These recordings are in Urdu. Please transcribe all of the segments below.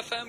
FM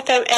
FM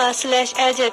/AJ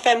FM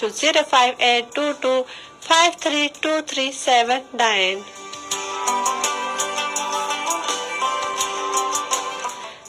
05822532379।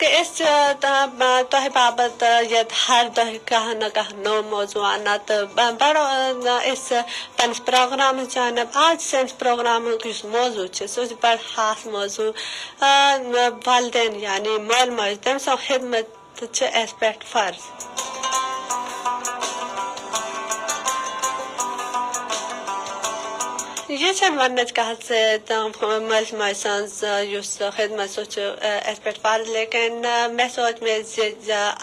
کہ اس تہ بابت یت ہر دہ کہاں نہ کہاں نو موضوع آنا تو بڑو اس پنس پروگرام جانب آج سنس پروگرام اس موضوع سہ بڑ خاص موضوع والدین یعنی مول موج تم سو خدمت اس پہ فرض. یہ ونچ کہت سے مل ماج سز خدمت سہ اس پہ فرض لیکن مے سوچ میں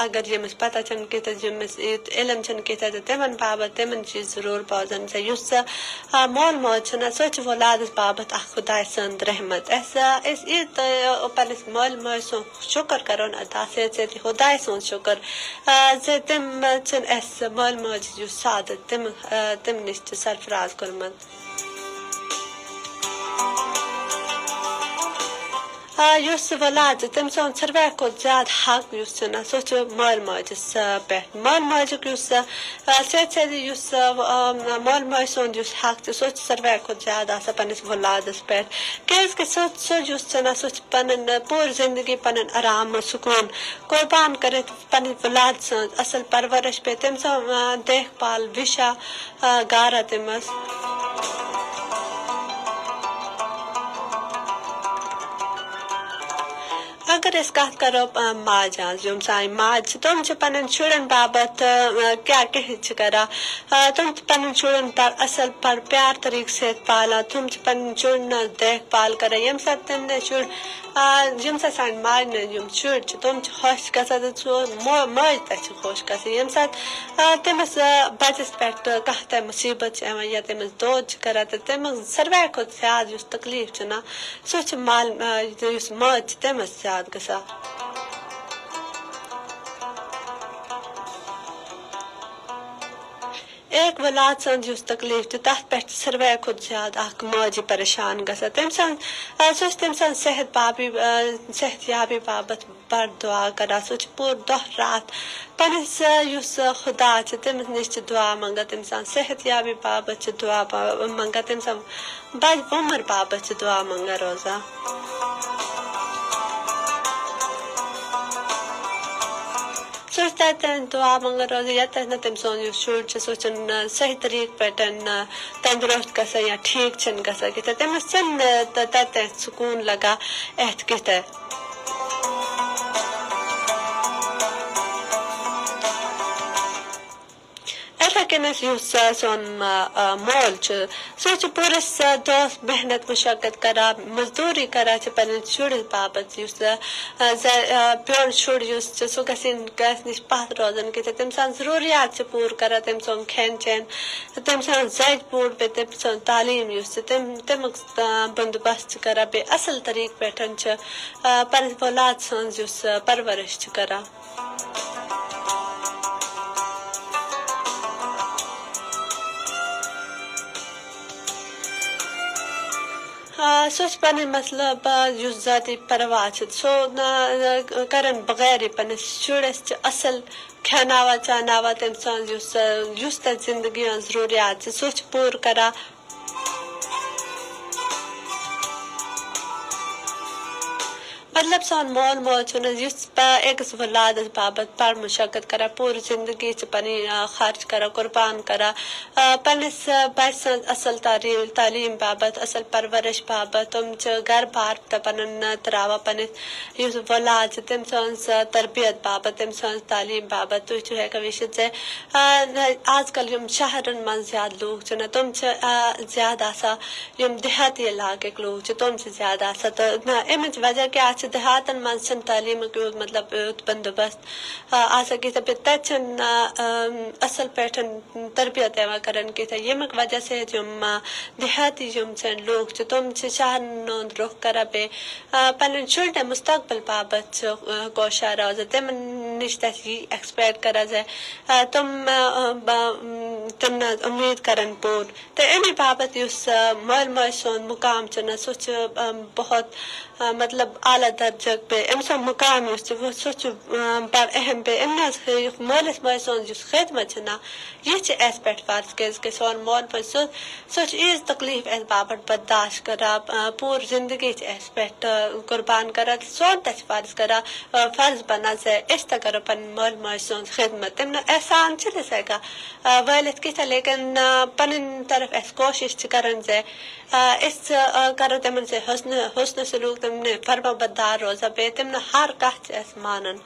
اگر یمس پتہ چھ کت یمس علم چھ کت تمن بابت تمن چیز ضرور بوزن اس مول موج سہ ولادس بابت اخ خدا سند رحمت اس پنس مول موج سن شکر کرون ادا سی خدا سن شکر تم اس مول موج سعادت تم نش سرفراز کورمت. اس ولاد تم سن ساروی کھت زیادہ حق سہ مول موجس پہ مول موجک سیت مول موج سند حق سہ ساروی کھت زیادہ پنس ولادس پہ کیازکہ سہ پن پور زندگی پن آرام سکون قربان کرت پن ولاد سن اصل پرورش پہ تم سن دیکھ بھال وشا گارا تمس. اگر اس کت کرو ماج یم سان ماج تم پن شرن بابت کیا کران تم پن شرن پر اصل پر پیار طریقے سے پالان تم پن شرن دیکھ بھال کران یم سات تم شر یم سات سان ماج شر تم خوش گھان ماج تہ خوش گھان یم سات تمس بچس پہ کھانا مصیبت یا تمس دود کران تو تمس ساروی کھت زیادہ اس تکلیف نا سہ مال ماج تمس زیادہ گژھان. ایک ولاد سند تکلیف تر پہ ساروی کھت زیادہ ماجی پریشان گژھان تم سہ تم سن صحت یابی بابت بڑ دعا کران سہ پور دہ رات پنس خدا تمس نش دعا منگان تم سن صحت یابی بابت دعا منگان تم سن بڑ عمر بابت دعا منگان روزان. سہ دعا منگان روزان یت تم سن شر سہ صحیح طریقہ پہ تندرست گھان یا ٹھیک گھان کت تمس تت سکون لگا ات کت. اتھے کنس سون مول سہ پورس دہ محنت مشقت کران مزدوری کران پن شرس بابت پیون شر سہ گھس نش پتھ روزان کت تم سن ضروریات پور کران تم سن کھین چین تم سن زج بوڑ پہ تم سن تعلیم تمیک بندوبست کران بی اصل طریقہ پہ پنس اولاد سن پرورش کران. سہ پن مطلب ذاتی پرواہ سو کرن بغیر پنس شرس اصل کھیناوا چاناوا تم سن تک زندگی ضروریات سہ پور کران. مطلب سون مول موج اکس ولادس بابت بڑ مشقت کران پور زندگی پن خرچ کران قربان کران پنس بچ سن اصل تعلیم بابت اصل پرورش بابت تم گھر بار پن تراوان پنس ولاد تم سن تربیت بابت تم سن تعلیم بابت تھی ہیکان وچھت آج کل یم شہرن من زیادہ لوگ تم زیادہ آسان دیہاتی علاقک لوگ تم زیادہ آسان تو امچ وجہ کیا دیہاتن من چھ تعلیم مطلب بندوبست آسان کت تت اصل پہ تربیت کران کت یمک وجہ سے دیہاتی لوگ تم شہرن رخ کران بی پن شرن مستقبل بابت کوشاں روزان تم نش یہ ایکسپیکٹ کران تم امید کران پور تو امی بابت مول موج سون مقام سہ بہت مطلب اعلیٰ درجہ پہ ام سو مقام سو بڑ اہم پہ ام مالس ماج سن خدمت نا یہ اس پہ فرض کہ سون مول موج سو عیز تکلیف اس بابت برداشت کران پور زندگی اس پہ قربان کران سون تہ فرض کران فرض بنا سے اس تہ کرو پن مول موج سن خدمت تم احسان چھ ہیکا ولت کتھ لیکن پن طرف اس کوشش کران سے اس کرو تمن سے حسن سلوک تم نے فرما بردار روزہ بے تم نے ہر کت اس مانن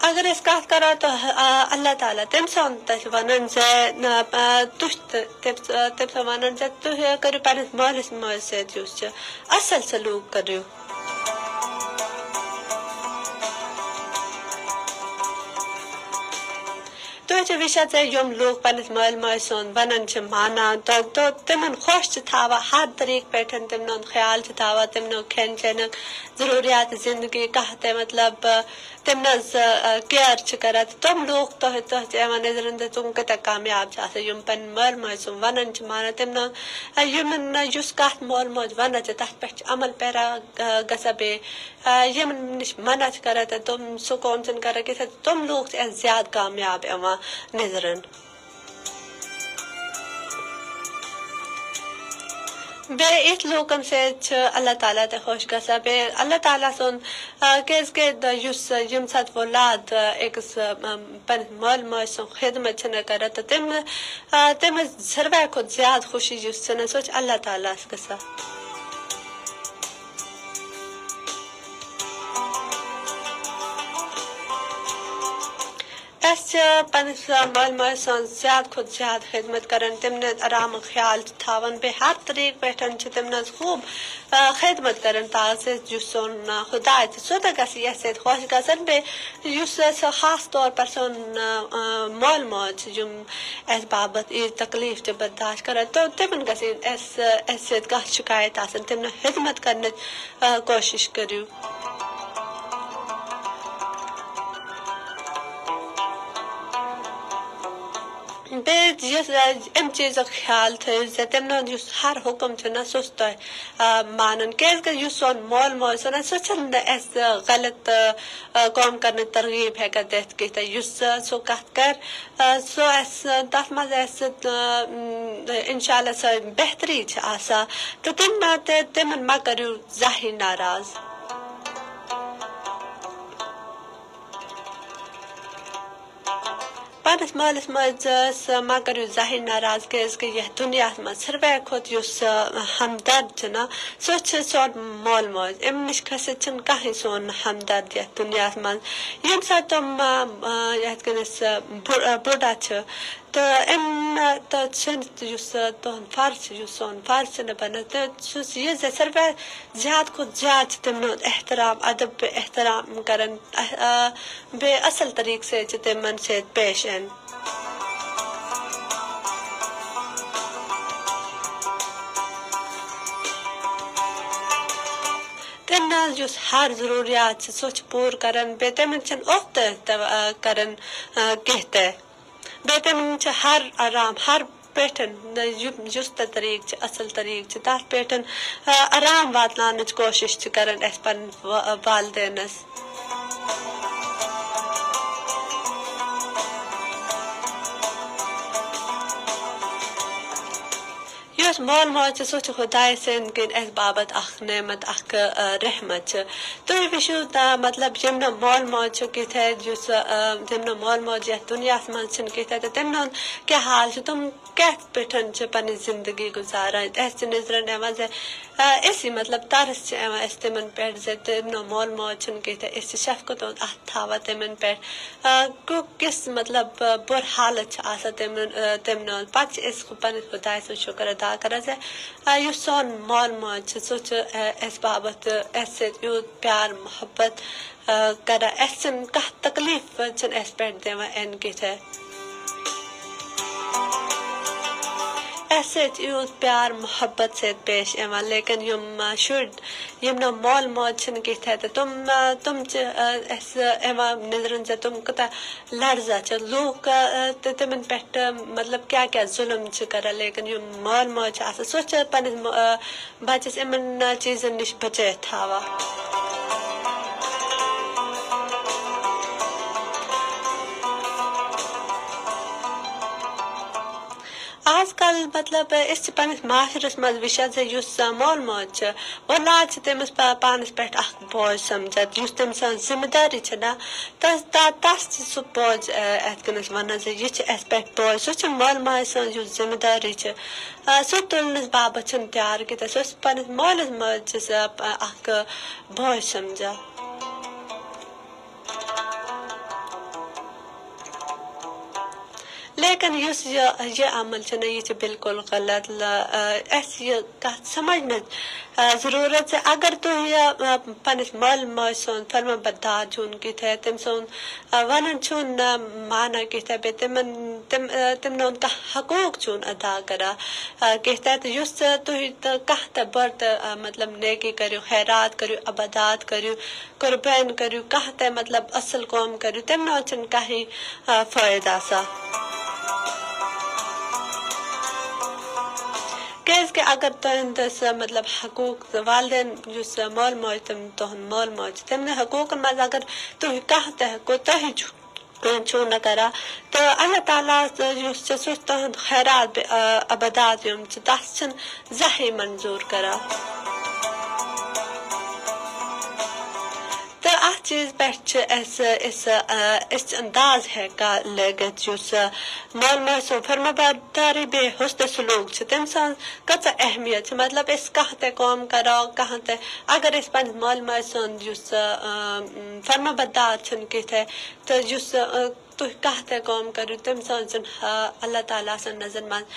اگر اس کت کرو تو اللہ تعالیٰ تم سن ون تم ون تھی کرو پنس مالس ماج ست اصل سلوک کرو تھی وچھان یم لوگ پنس مال ماج سن ونان مانان تو تمن خوش تھاوان ہر طریقہ پہ تمن خیال تھاوان تمن کھین چینک ضروریات زندگی کہ مطلب تم کیئر کران تم لوگ تہ نظرن تم کتہ کامیاب یم پن مال ماج سن ونان مانان تم اس کت مول موج ونان تر پہ عمل پیرا گا بے یم نش منع کران تم سکون کران کہ تم لوگ زیادہ کامیاب نظرن بے ات لوکن سے اللہ تعالیٰ تہ خوش گژھان بے اللہ تعالیٰ سن کیس یم سات اولاد اکس پن مول موج سن خدمت کران تو تم ساروی کھت زیادہ خوشی سو اللہ تعالیٰ گژھان پنس مول موج سن زیادہ کھت زیادہ خدمت کران تم آرام خیال تھاون بے ہر طریقہ پہ تم خوب خدمت کران تاکہ سون خدا سہ تہ گھ یس خوش گھن بے خاص طور پر سون مول موج اس بابت یہ تکلیف تہ برداشت کران تو تمن گھ شکایت تم خدمت کرنے کوشش کرو ام چیز خیال تھو تم ہر حکم سہ مانن کی سون مول موج سن سہ غلط کام کرنے ترغیب ہیکا دت کہ سہ کت کر سہ تر مز انشاء اللہ سہ بہتری تو تمن ما کرو زاہی ناراض پنس مالس ماج ما کرو ظاہر ناراض کہ یہ دنیا من ساروی کھت ہمدرد نا سہ سون مول موج ام نش کھست کہیں سون ہمدرد یھ دنیا من یم سات تم یت کنس بوڑا تو ام تہن فرض سون فرض بنا تو یہ ساروی زیادہ کھت زیادہ تم احترام ادب احترام کران بے اصل طریقہ سے تمن سے پیش این تم ہر ضروریات سہ پور کران بے تمن اوت کران کہتے بے تمن ہر آرام ہر پیٹھن جس طریقہ اصل طریقہ تر پیٹھن آرام واتن کوشش کران اس پن والدینس یس مول موج سہ خدا سند کن اس بابت اخ نعمت اخ رحمت تھی وچھو مطلب یم مول موج کت یم مول موج یھ دنیا من کت تم کیا حال تم کت پہ پن زندگی گزاران اس نظرن اسی مطلب ترس اس تمن پہ تم مول موج کت اس شفقت ات تھاوان تمن پہ کس مطلب بر حالت تمن پتہ پن خدا سن شکر ادا کران سون مول موج سہ اس بابت اس یوت پیار محبت کران اس کت تکلیف اس پہ دان این کت ایسے یوت پیار محبت سے پیش ایوان لیکن یم شُرۍ یم نہٕ مول موج چھِنہٕ کِتھے تہٕ تِم چھِ اَسہِ یِوان نظرن زِ تِم کوٗتاہ لرزان چھِ لوٗکھ تہٕ تِمن پٮ۪ٹھ مطلب کیٛاہ کیٛاہ ظُلم چھِ کران لیکن یم مول موج چھِ آسان سۄ چھِ پننِس بچس یِمن چیٖزن نِش بچٲیِتھ تھاوان آز کل مطلب أسۍ چھِ پننِس معاشرس منٛز وٕچھان زِ یُس مول موج چھُ اولاد چھِ تٔمِس پانس پٮ۪ٹھ اکھ بوج سمجھان یُس تٔمۍ سٕنٛز ذمہٕ دٲری چھِ نا تس چھِ سُہ بوج یِتھ کٔنۍ ونان زِ یہِ چھِ اسہِ پٮ۪ٹھ بوج سُہ چھِ مول موج سٕنٛز یُس ذمہٕ دٲری چھِ سُہ تُلنس باپتھ چھِنہٕ تیار کینٛہہ سُہ چھِ پننِس مٲلِس ماجہِ چھِ سۄ اکھ بوج سمجھان لیکن یُس یہِ عمل چھُ نا یہِ چھُ بالکل غلط اسہِ یہِ کتھ سمجھنٕچ ضروٗرت زِ اگر تُہۍ پننِس مٲلۍ ماجہِ سُنٛد فرما بردار چھُن کِتھے تٔمۍ سُنٛد ونُن چھُن مانان کِتھے بیٚیہِ تِمن ہُنٛد کانٛہہ حقوٗق چھُن ادا کران کِتھے تہٕ یُس تُہۍ کانٛہہ تہِ بٔڑ مطلب نیکی کٔرِو خیرات کٔرِو عبادات کٔرِو قربٲنۍ کٔرِو کانٛہہ تہِ مطلب اصل کٲم کٔرِو تمہِ منٛز چھُنہٕ کٕہٕنۍ فٲیدٕ آسان کیازِ کہِ اگر تُہنٛدس مطلب حقوٗق والدین یُس مول موج تُہُنٛد مول موج چھُ تِمن حقوٗقن منٛز اگر تُہۍ کانٛہہ تہِ کوتاہی چھُو نہٕ کران تہٕ اللہ تعالیٰ یُس چھُ سُہ تُہُنٛد خیرات عبادات یِم چھِ تتھ چھِنہٕ زٕہٕنۍ منظوٗر کران تہٕ اتھ چیٖز پٮ۪ٹھ چھِ أسۍ انداز ہٮ۪کان لٲگِتھ یُس مول موج سُنٛد فرما برداری بیٚیہِ حُسنہِ سلوٗک چھِ تٔمۍ سٕنٛز کۭژاہ اہمیت چھِ مطلب أسۍ کانٛہہ تہِ کٲم کرو کانٛہہ تہِ اگر أسۍ پننِس مول موج سُنٛد یُس فرما بردار چھِنہٕ کِتھے تہٕ یُس تُہۍ کانٛہہ تہِ کٲم کٔرِو تٔمۍ سٕنٛز چھِنہٕ اللہ تعالیٰ سٕنٛز نظر منٛز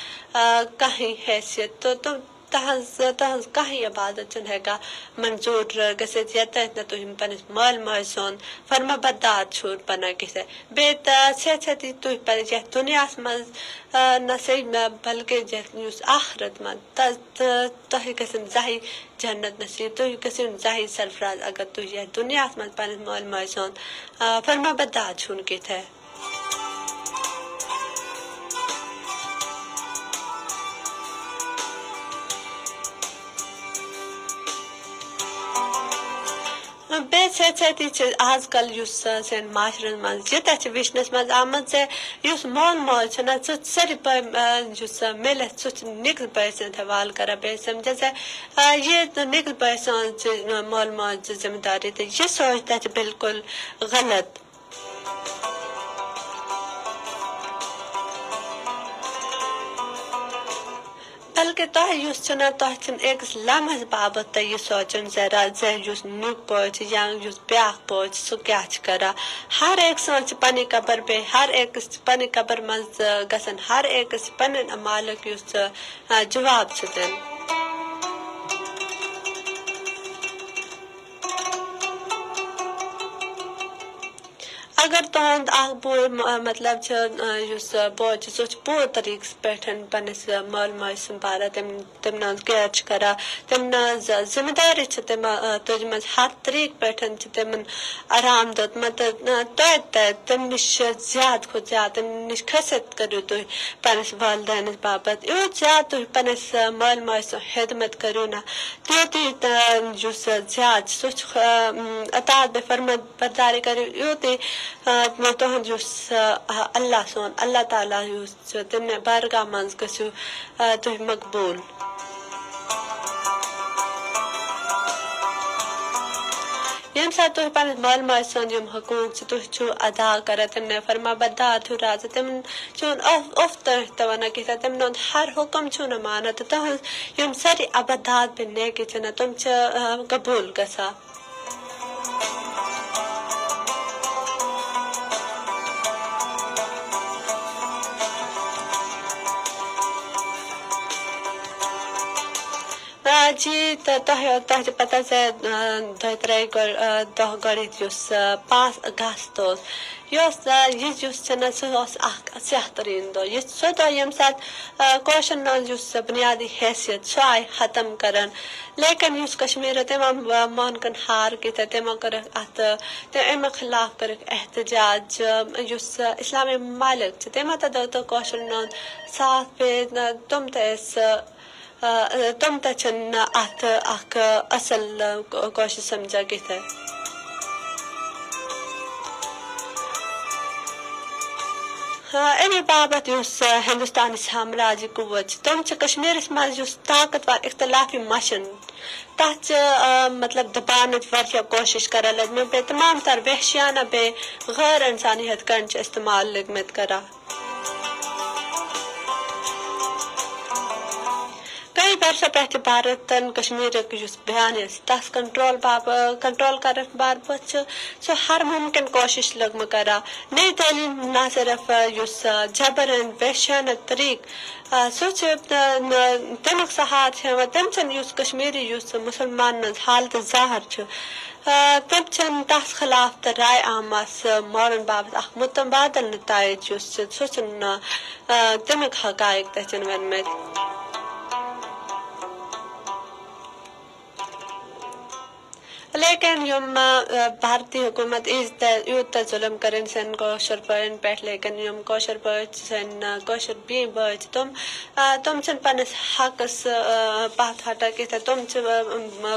کٕہٕنۍ حیثیت تہٕ تہنٛز کٕہٕنۍ عبادت چھِنہٕ ہٮ۪کان منظوٗر گٔژھِتھ ییٚتٮ۪تھ نہٕ تُہۍ پننِس مٲلۍ ماجہِ سُنٛد فرما بردار چھُو بنان کِتھے بیٚیہِ سۭتۍ تُہۍ پننِس یتھ دُنیاہس منٛز نہ صحیح بلکہِ یُس آخرت منٛز تۄہہِ گژھن زٕہٕنۍ جنت نصیٖب تُہۍ گٔژھِو نہٕ زٕہٕنۍ سرفراز اگر تُہۍ یتھ دُنیاہس منٛز پننِس مٲلۍ ماجہِ سُنٛد فرما بردار چھُو نہٕ کِتھے بیٚیہِ سۭتۍ چھِ آز کل یُس سٲنِس معاشرس منٛز یوٗتاہ چھِ وٕچھنس منٛز آمُت زِ یُس مول موج چھُنہ سُہ سٲری یُس میلِتھ سُہ چھُ نِکہٕ بٲے سٕنٛدۍ حوالہٕ کران بیٚیہِ سمجھان زِ یہِ نِکہٕ بٲے سٕنٛز چھِ مول موج ذمہٕ داری تہٕ یہِ سونچ چھِ بالکل غلط بلکہِ تۄہہِ یُس چھُنہ تۄہہِ چھُنہٕ أکِس لمحس باپتھ تۄہہِ یہِ سونچُن زِ یُس نیُک بوے چھُ یا یُس بیاکھ بوے چھُ سُہ کیاہ چھُ کران ہر أکۍ سٕنٛز چھِ پنٕنۍ قبر بیٚیہِ ہر أکِس چھِ پنٕنۍ قبر منٛز گژھن ہر أکِس چھِ پنٕنۍ مالک یُس جواب چھُ دِنۍ اگر تُہُنٛد اکھ بوے مطلب چھُ یُس بوے چھُ سُہ چھُ پوٗرٕ طریٖقس پٮ۪ٹھ پننِس مٲلۍ ماجہِ سُنٛد بارا تِمن ہٕنٛز کِیر چھُ کران تِمن ہٕنٛز ذمہٕ دٲری چھِ تُجمٕژ ہر طریٖقہٕ پٮ۪ٹھ چھِ تِمن آرام دیُتمُت توتہِ تمہِ نِش زیادٕ کھۄتہٕ زیادٕ تمہِ نِش کھٔسِتھ کٔرِو تُہۍ پننِس والدینس باپتھ یوٗت زیادٕ تُہۍ پننِس مٲلۍ ماجہِ سُنٛد خدمت کٔرِو نا تیوٗتٕے یُس زیادٕ چھُ سُہ چھُ اطاعت بیٚیہِ فرما برداری کٔرِو یوٗتٕے تُہُنٛد یُس اللہ سون اللہ تعالیٰ یُس چھُ تمہِ بارگاہ منٛز گٔژھِو تُہۍ مقبوٗل ییٚمہِ ساتہٕ تُہۍ پننِس مٲلۍ ماجہِ سُنٛد یِم حقوٗق چھِ تُہۍ چھِو ادا کران تِمن فرما بردار چھِو روزان تِمن چھُنہٕ اوٚف تہِ ونان کِہیٖنۍ تِمن ہُنٛد ہر حُکم چھُو نہٕ مانان تہٕ تُہنٛز یِم سٲری عبادات بیٚیہِ نیکی چھِ نہ تِم چھِ قبوٗل گژھان جی تۄہہِ چھِ پتہ زِ 2-3 دۄہ گۄڈٕنیتھ یُس 5 اگست اوس یُس چھُنہٕ سُہ اوس اکھ صحت تریٖن دۄہ یہِ سُہ دۄہ ییٚمہِ ساتہٕ کٲشرٮ۪ن ہٕنٛز یُس بُنیادی حیثیت سُہ آیہِ ختم کران لیکن یُس کشمیٖرو تِمو مونکن ہار کٔرِتھ تِمو کٔرٕکھ اتھ اَمہِ خٕلاف کٔرٕکھ احتجاج یُس اسلامی ممالک چھِ تِمو تہِ دیُت کٲشرٮ۪ن ہُنٛد ساتھ بیٚیہِ تِم تہِ ٲسۍ تِم تہِ چھِنہٕ اتھ اکھ اصل کٲشُر سمجھا کِتھٕ اَمہِ باپتھ یُس ہندوستانی سامراجی قوت چھِ تِم چھِ کشمیٖرس منٛز یُس طاقتور اختلافی مشن تتھ چھِ مطلب دباونٕچ واریاہ کوٗشش کران لٔگمٕتۍ بیٚیہِ تمام تر وحشیانہ بیٚیہِ غٲر انسانیت کٔنۍ چھِ استعمال لٔگمٕتۍ کران کئی برسو پٮ۪ٹھ چھِ بھارتن کشمیٖرُک یُس بیان تتھ کنٹرول کرنہٕ باپتھ چھُ سُہ ہر ممکن کوٗشش لٔگمٕژ کران نئی تعلیٖم نہ صرف یُس جبر وحشیانہ طریقہٕ سُہ چھُ تمیُک سہارٕ ہٮ۪وان تِم چھِنہٕ یُس کشمیٖری یُس مُسلمانن ہٕنٛز حالتہٕ ظاہر چھُ تِم چھِنہٕ تتھ خٕلاف تہٕ راے آمژ مولن باپتھ اکھ متبادل نتائج یُس چھُ سُہ چھُنہٕ تمیُک حقایق تہِ چھِنہٕ ؤنمٕتۍ لیکن یم بھارتی حکومت یوٗت ظُلم کرن سن کٲشر بٲین پٮ۪ٹھ لیکن یم کٲشر بٲے سن کٲشر بیٚیہِ بٲے چھِ تِم چھِنہٕ پننس حقس پتھ ہٹان کِہیٖنۍ تِم چھِ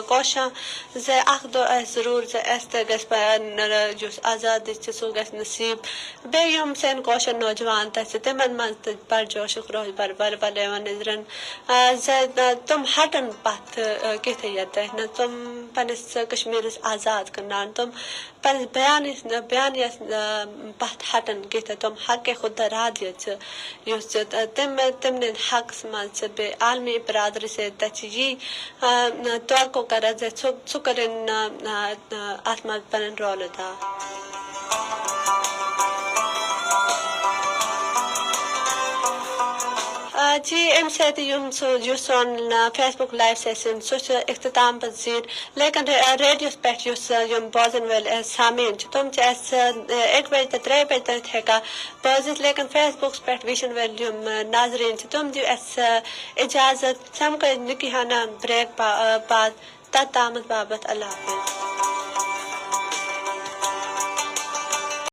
کوشان زِ اکھ دۄہ آسہِ ضروٗر زِ اسہِ تہِ گژھِ یُس آزادی چھِ سُہ گژھِ نصیٖب بیٚیہِ یِم سٲنۍ کٲشر نوجوان تہِ چھِ تِمن منٛز تہِ بڑِ جوشُک روش بربل یِوان نظرن زِ تِم ہٹن پتھ کِتھٕ ییٚتہِ نہٕ تِم پننس کشمیٖرس آزاد کرناون تِم پننس بیانیس پتھ ہٹن کِتھٕ تِم حقِ خود ارادیت چھِ یُس تِمن حقس منٛز چھِ بیٚیہِ عالمی برادری سۭتۍ تہِ چھِ یی توقع کران زِ سُہ کرن اتھ منٛز پنُن رول ادا جی امہِ سۭتۍ یُس سون فیس بُک لایِو سیشن سُہ چھُ اختتام پذیٖر لیکن ریڈیوس پٮ۪ٹھ یُس یِم بوزن وٲلۍ سامیٖن چھِ تِم چھِ اسہِ 1 بجے تہٕ 3 بجے تام ہٮ۪کان بوزِتھ لیکن فیس بُکس پٮ۪ٹھ وٕچھن وٲلۍ یِم ناظریٖن چھِ تِم دِیِو اسہِ اجازت سمکھو نہٕ کینٛہہ ہنا بریک بعد تتھ تامتھ باپتھ اللہ حافظ